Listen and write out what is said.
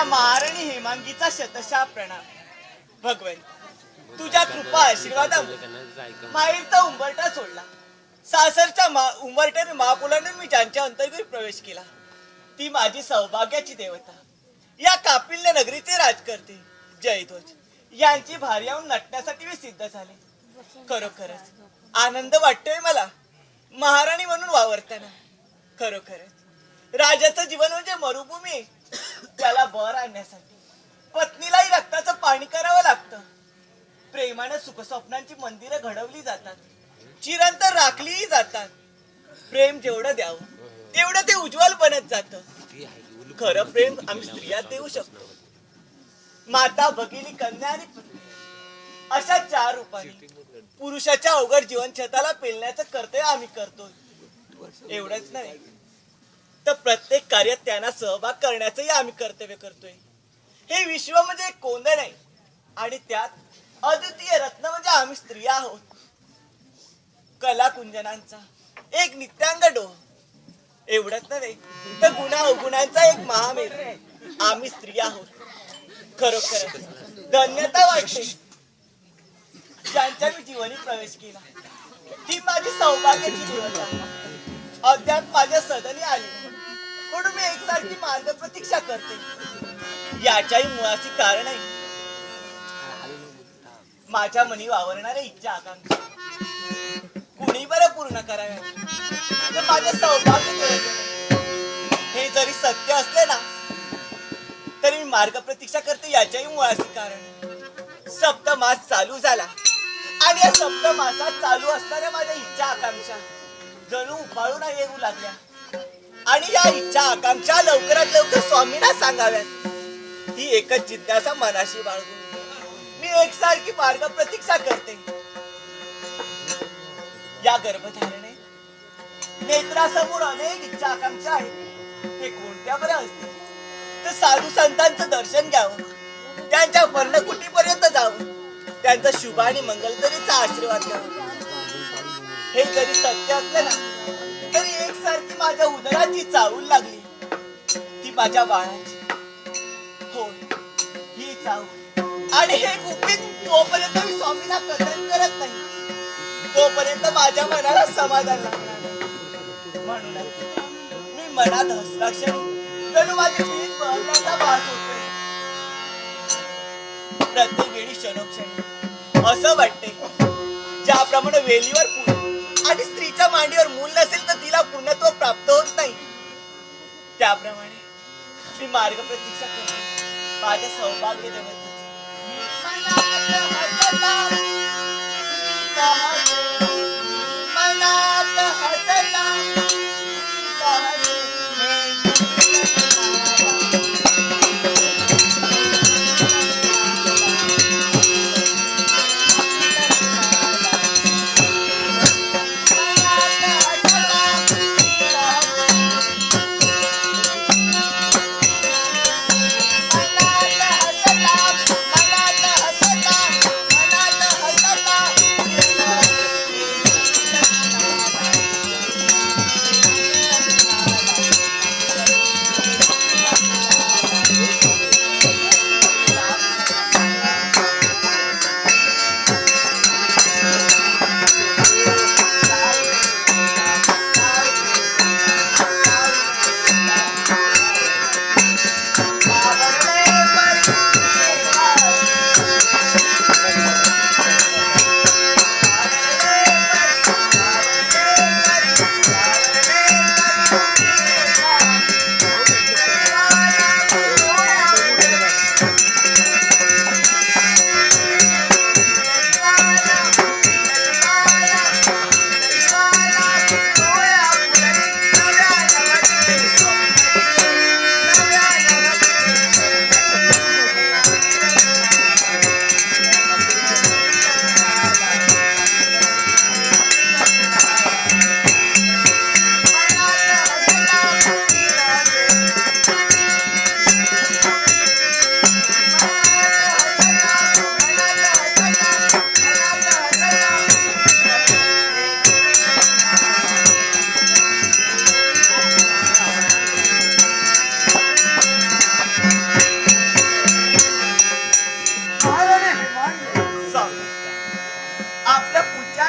महाराणी हेमांगीचा शतशः प्रणाम. भगवन, तुझ्या कृपा आशीर्वादामुळे माहेरचा उंबरठा सोडला. सासरच्या उंबरठ्याने महापुलाने मी ज्यांच्या अंतर्गत प्रवेश केला ती माझी सौभाग्याची देवता, या कापिल्य नगरीचे राजकर्ते जयध्वज यांची भार्याहून नटण्यासाठी मी सिद्ध झाले. खरोखरच आनंद वाटतोय मला महाराणी म्हणून वावरताना. खरोखरच राजाचं जीवन म्हणजे मरुभूमी, त्याला बर आणण्यासाठी पत्नीलाही रक्ताचं पाणी करावं लागतं. प्रेमानं सुखस्वप्नांची मंदिरं घडवली जातात, चिरंतर राखलीही जातात. प्रेम जेवढं द्यावं तेवढं ते उज्ज्वल बनत जातं. खरं प्रेम आम्ही स्त्रिया देऊ शकतो. माता, भगिनी, कन्या आणि पत्नी अशा 4 रूपांनी पुरुषाच्या अवघड जीवनछताला पेलण्याचं कर्तव्य आम्ही करतोय. एवढंच नाही तर प्रत्येक कार्यात त्यांना सहभाग करण्याचंही आम्ही कर्तव्य करतोय. हे विश्व म्हणजे एक कोंदण आहे आणि त्यात अद्वितीय रत्न म्हणजे आम्ही स्त्रिया आहोत. कलाकुंजनांचा एक नित्यांग डोह. एवढंच नव्हे तर गुणाअवगुणांचा एक महामेरू आम्ही स्त्रिया आहोत. खरोखर धन्यता वाटते ज्यांच्या मी जीवनी प्रवेश केला. ती माझी सौभाग्याची देवता अद्याप माझ्या सदनी आली म्हणून मी एकसारखी मार्ग प्रतीक्षा करते. याच्याही मुळाची कारण आहे माझ्या मनी वावरणाऱ्या इच्छा आकांक्षा. कुणी बरं पूर्ण कराव्या तर माझे सौभाग्य देवते. हे जरी सत्य असले ना तरी मी मार्ग प्रतीक्षा करते. याच्याही मुळाचे कारण सप्तमास चालू झाला आणि या सप्तमासात चालू असणाऱ्या माझ्या इच्छा आकांक्षा जणू उफाळून येऊ लागल्या आणि या इच्छा आकांक्षा लवकरात लवकर स्वामींना सांगाव्यात ही एकच जिज्ञासा मनाशी बाळगून मी एकसारखी मार्ग प्रतीक्षा करते. या गर्भधारणे नेत्रासमोर अनेक इच्छा आकांक्षा आहेत. हे कोणत्या बरं असतील तर साधू संतांचं दर्शन घ्यावं, त्यांच्या पर्णकुटीपर्यंत जावं, त्यांचा शुभ आणि मंगलकरीचा आशीर्वाद घ्यावा. हे जरी सत्य असलं ना तरी एकसारखी माझ्या उदराची चाहूल लागली ती माझ्या बाळाची. हो, ही चाहूल आणि हे गुपित तोपर्यंत मी स्वामींना कथन करत नाही तोपर्यंत माझ्या मनाला समाधान लागणार नाही. म्हणूनच मी मनात हस्ताक्षरी जणू माझी पीठ बहरण्याचा भास होतोय. प्रत्येक वेळी क्षणोक्षणी असं वाटते ज्याप्रमाणे वेलीवर फूल आणि स्त्रीच्या मांडीवर मूल नसेल तर तिला पूर्णत्व प्राप्त होत नाही त्याप्रमाणे मी मार्ग प्रतीक्षा करते माझ्या सौभाग्य देवतेची.